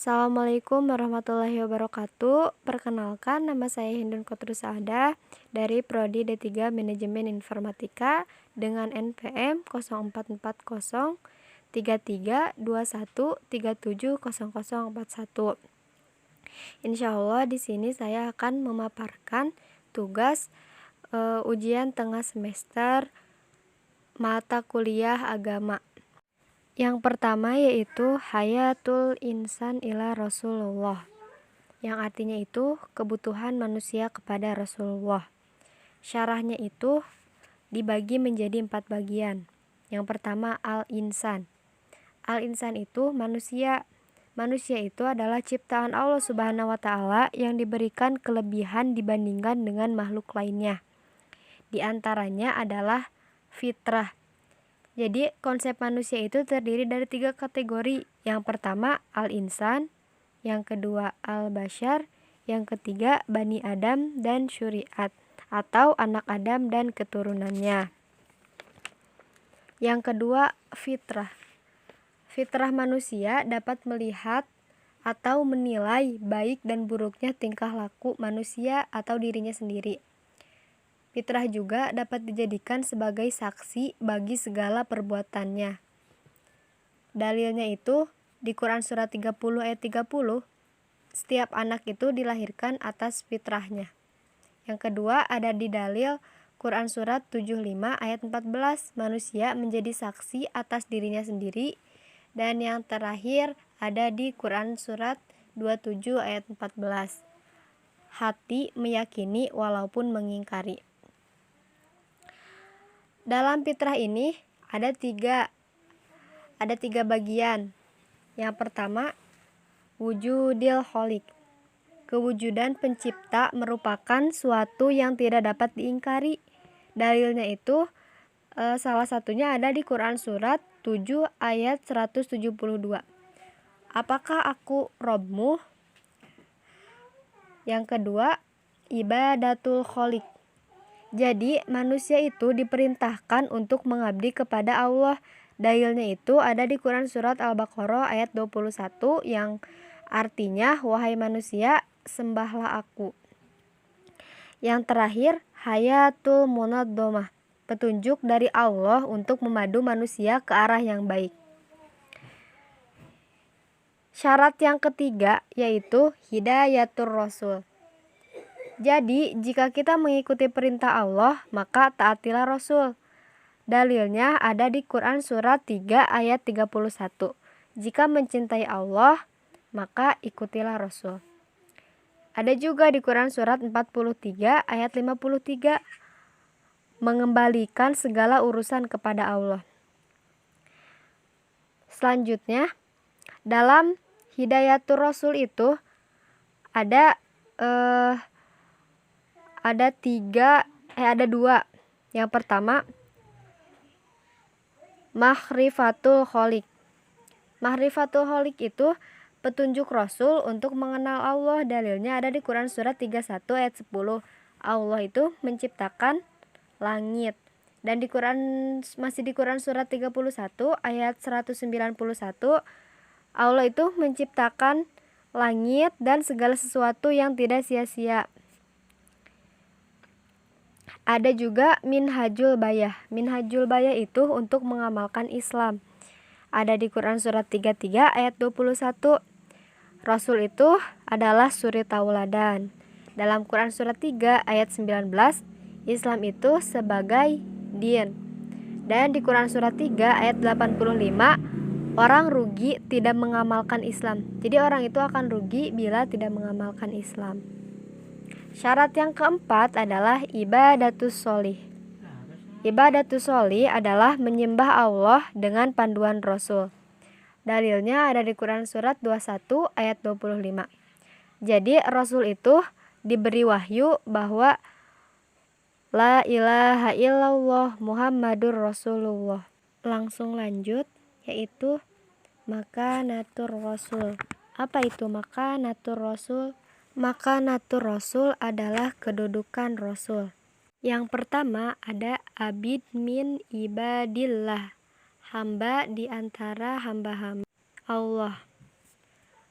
Assalamualaikum warahmatullahi wabarakatuh. Perkenalkan, nama saya Hindun Kotrus Saadah dari Prodi D3 Manajemen Informatika dengan NPM 04403321370041. Insya Allah di sini saya akan memaparkan tugas ujian tengah semester mata kuliah agama. Yang pertama yaitu Hayatul Insan ila Rasulullah, yang artinya itu kebutuhan manusia kepada Rasulullah. Syarahnya itu dibagi menjadi 4 bagian. Yang pertama Al-Insan. Al-Insan itu manusia. Manusia itu adalah ciptaan Allah Subhanahu wa Ta'ala yang diberikan kelebihan dibandingkan dengan makhluk lainnya. Di antaranya adalah fitrah. Jadi konsep manusia itu terdiri dari 3 kategori. Yang pertama Al-Insan, yang kedua Al-Bashar, yang ketiga Bani Adam dan Syuriat atau anak Adam dan keturunannya. Yang kedua fitrah. Fitrah manusia dapat melihat atau menilai baik dan buruknya tingkah laku manusia atau dirinya sendiri. Fitrah juga dapat dijadikan sebagai saksi bagi segala perbuatannya. Dalilnya itu di Quran surat 30 ayat 30, setiap anak itu dilahirkan atas fitrahnya. Yang kedua ada di dalil Quran surat 75 ayat 14, manusia menjadi saksi atas dirinya sendiri. Dan yang terakhir ada di Quran surat 27 ayat 14, hati meyakini walaupun mengingkari. Dalam fitrah ini ada tiga bagian. Yang pertama, wujudil kholik. Kewujudan pencipta merupakan suatu yang tidak dapat diingkari. Dalilnya itu salah satunya ada di Quran surat 7 ayat 172. Apakah aku Robmu? Yang kedua, ibadatul kholik. Jadi manusia itu diperintahkan untuk mengabdi kepada Allah. Dalilnya itu ada di Quran surat Al-Baqarah ayat 21 yang artinya, wahai manusia, sembahlah aku. Yang terakhir, hayatul munaddomah, petunjuk dari Allah untuk memadu manusia ke arah yang baik. Syarat yang ketiga yaitu hidayatul rasul. Jadi, jika kita mengikuti perintah Allah, maka taatilah Rasul. Dalilnya ada di Quran surat 3 ayat 31. Jika mencintai Allah, maka ikutilah Rasul. Ada juga di Quran surat 43 ayat 53. Mengembalikan segala urusan kepada Allah. Selanjutnya, dalam hidayatul Rasul itu ada dua. Yang pertama, Mahrifatul kholik. Mahrifatul kholik itu petunjuk Rasul untuk mengenal Allah. Dalilnya ada di Quran surat 31 ayat 10. Allah itu menciptakan langit. Dan masih di Quran surat 31 ayat 191, Allah itu menciptakan langit dan segala sesuatu yang tidak sia-sia. Ada juga minhajul bayah. Minhajul bayah itu untuk mengamalkan Islam. Ada di Quran surat 33 ayat 21. Rasul itu adalah suri tauladan. Dalam Quran surat 3 ayat 19, Islam itu sebagai din. Dan di Quran surat 3 ayat 85, orang rugi tidak mengamalkan Islam. Jadi orang itu akan rugi bila tidak mengamalkan Islam. Syarat yang keempat adalah ibadatus sholih. Ibadatus sholih adalah menyembah Allah dengan panduan Rasul. Dalilnya ada di Quran surat 21 ayat 25. Jadi Rasul itu diberi wahyu bahwa la ilaha illallah Muhammadur Rasulullah. Langsung lanjut, yaitu makanatur Rasul. Apa itu makanatur Rasul? Makanatur Rasul adalah kedudukan Rasul. Yang pertama ada abid min ibadillah, hamba di antara hamba-hamba Allah.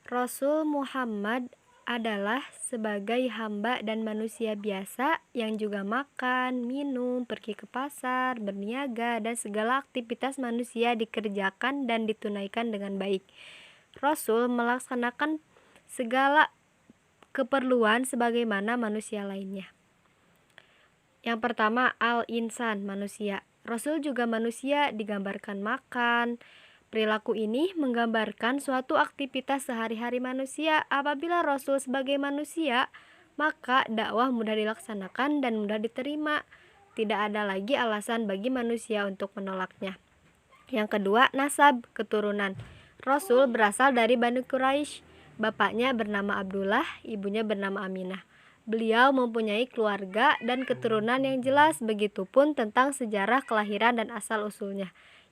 Rasul Muhammad adalah sebagai hamba dan manusia biasa yang juga makan, minum, pergi ke pasar, berniaga, dan segala aktivitas manusia dikerjakan dan ditunaikan dengan baik. Rasul melaksanakan segala keperluan sebagaimana manusia lainnya. Yang pertama, al-insan, manusia. Rasul juga manusia, digambarkan makan. Perilaku ini menggambarkan suatu aktivitas sehari-hari manusia. Apabila Rasul sebagai manusia, maka dakwah mudah dilaksanakan dan mudah diterima. Tidak ada lagi alasan bagi manusia untuk menolaknya. Yang kedua, nasab, keturunan. Rasul berasal dari Bani Quraisy. Bapaknya bernama Abdullah, ibunya bernama Aminah. Beliau mempunyai keluarga dan keturunan yang jelas, begitupun tentang sejarah kelahiran dan asal-usulnya.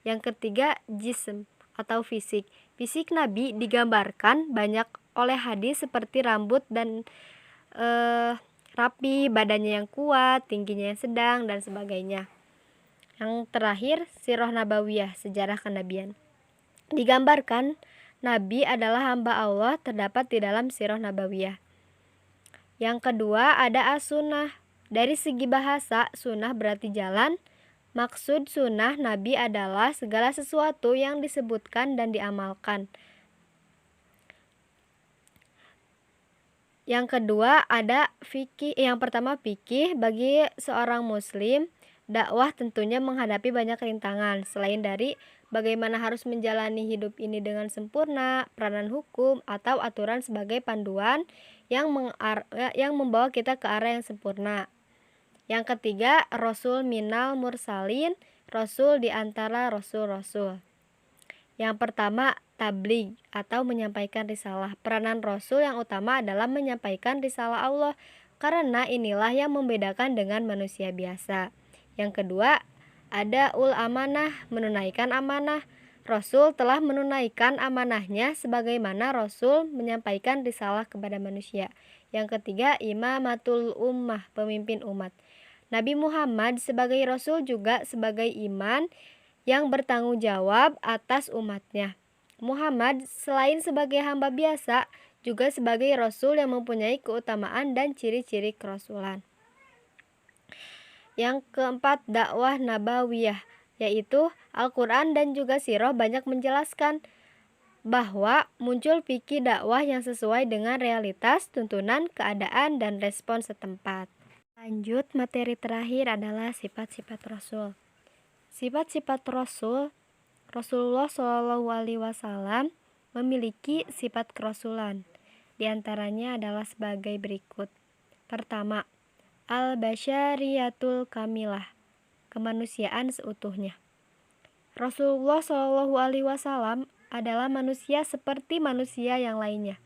Yang ketiga, jism atau fisik. Fisik Nabi digambarkan banyak oleh hadis seperti rambut dan rapi, badannya yang kuat, tingginya yang sedang, dan sebagainya. Yang terakhir, sirah nabawiyah, sejarah kenabian. Digambarkan Nabi adalah hamba Allah, terdapat di dalam sirah nabawiyah. Yang kedua, ada as-sunnah. Dari segi bahasa, sunnah berarti jalan. Maksud sunnah Nabi adalah segala sesuatu yang disebutkan dan diamalkan. Yang kedua, ada fikih. Yang pertama, fikih. Bagi seorang muslim, dakwah tentunya menghadapi banyak rintangan. Selain dari bagaimana harus menjalani hidup ini dengan sempurna, peranan hukum atau aturan sebagai panduan yang membawa kita ke arah yang sempurna. Yang ketiga, Rasul minal mursalin, Rasul di antara Rasul-Rasul. Yang pertama, tabligh atau menyampaikan risalah. Peranan Rasul yang utama adalah menyampaikan risalah Allah, karena inilah yang membedakan dengan manusia biasa. Yang kedua, ada amanah, menunaikan amanah. Rasul telah menunaikan amanahnya sebagaimana Rasul menyampaikan risalah kepada manusia. Yang ketiga, imamatul ummah, pemimpin umat. Nabi Muhammad sebagai Rasul juga sebagai iman yang bertanggung jawab atas umatnya. Muhammad selain sebagai hamba biasa, juga sebagai Rasul yang mempunyai keutamaan dan ciri-ciri kerasulan. Yang keempat, dakwah nabawiyah, yaitu Al-Quran dan juga sirah banyak menjelaskan bahwa muncul fikih dakwah yang sesuai dengan realitas, tuntunan, keadaan, dan respon setempat. Lanjut, materi terakhir adalah sifat-sifat Rasul. Sifat-sifat Rasul, Rasulullah SAW memiliki sifat kerasulan. Di antaranya adalah sebagai berikut. Pertama, al-basyariyatul kamilah, kemanusiaan seutuhnya. Rasulullah SAW adalah manusia seperti manusia yang lainnya.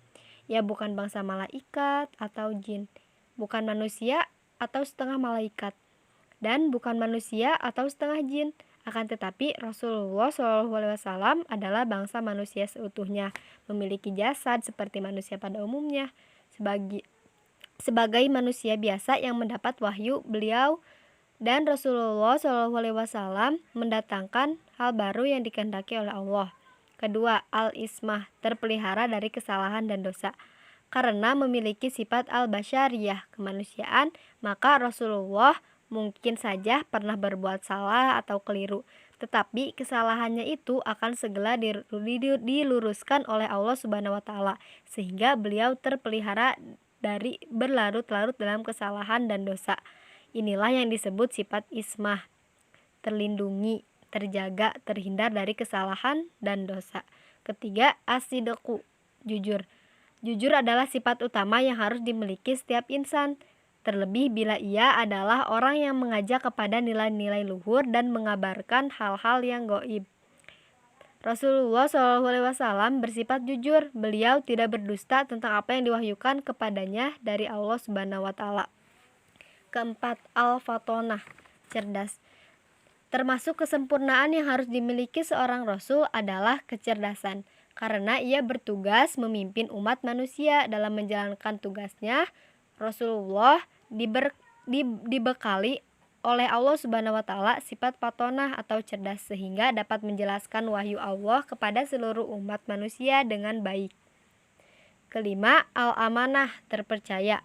Ia bukan bangsa malaikat atau jin, bukan manusia atau setengah malaikat, dan bukan manusia atau setengah jin. Akan tetapi Rasulullah SAW adalah bangsa manusia seutuhnya, memiliki jasad seperti manusia pada umumnya. Sebagai manusia biasa yang mendapat wahyu, beliau dan Rasulullah SAW mendatangkan hal baru yang dikehendaki oleh Allah. Kedua, al-ismah, terpelihara dari kesalahan dan dosa. Karena memiliki sifat al-basyariyah, kemanusiaan, maka Rasulullah mungkin saja pernah berbuat salah atau keliru, tetapi kesalahannya itu akan segera diluruskan oleh Allah Subhanahu wa Ta'ala, sehingga beliau terpelihara dari berlarut-larut dalam kesalahan dan dosa. Inilah yang disebut sifat ismah, terlindungi, terjaga, terhindar dari kesalahan dan dosa. Ketiga, as-sidqu, jujur. Jujur adalah sifat utama yang harus dimiliki setiap insan, terlebih bila ia adalah orang yang mengajak kepada nilai-nilai luhur dan mengabarkan hal-hal yang gaib. Rasulullah SAW bersifat jujur. Beliau tidak berdusta tentang apa yang diwahyukan kepadanya dari Allah Subhanahu wa Ta'ala. Keempat, al-fatonah, cerdas. Termasuk kesempurnaan yang harus dimiliki seorang rasul adalah kecerdasan, karena ia bertugas memimpin umat manusia. Dalam menjalankan tugasnya, Rasulullah dibekali oleh Allah Subhanahu wa Ta'ala sifat fatonah atau cerdas, sehingga dapat menjelaskan wahyu Allah kepada seluruh umat manusia dengan baik. Kelima, al-amanah, terpercaya.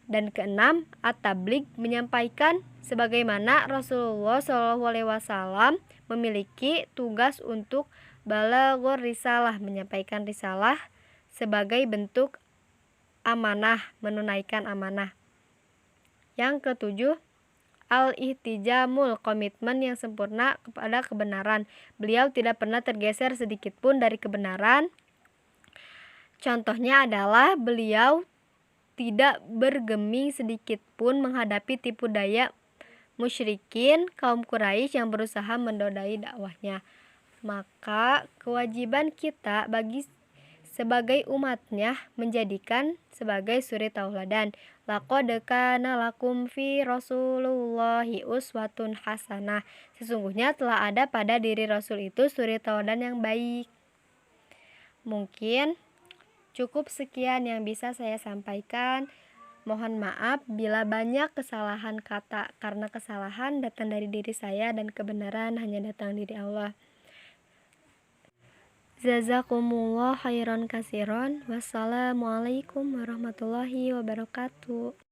Dan keenam, at-tabligh, menyampaikan sebagaimana Rasulullah SAW memiliki tugas untuk balaghur risalah, menyampaikan risalah sebagai bentuk amanah, menunaikan amanah. Yang ketujuh, al-ihtijamul, komitmen yang sempurna kepada kebenaran. Beliau tidak pernah tergeser sedikit pun dari kebenaran. Contohnya adalah beliau tidak bergeming sedikit pun menghadapi tipu daya musyrikin kaum Quraisy yang berusaha mendodai dakwahnya. Maka kewajiban kita sebagai umatnya menjadikan sebagai suri tauladan. Laqad kana lakum fi Rasulillahi uswatun hasanah. Sesungguhnya telah ada pada diri Rasul itu suri tauladan yang baik. Mungkin cukup sekian yang bisa saya sampaikan. Mohon maaf bila banyak kesalahan kata, karena kesalahan datang dari diri saya dan kebenaran hanya datang dari Allah. Jazakumullah khairan kasiron. Wassalamualaikum warahmatullahi wabarakatuh.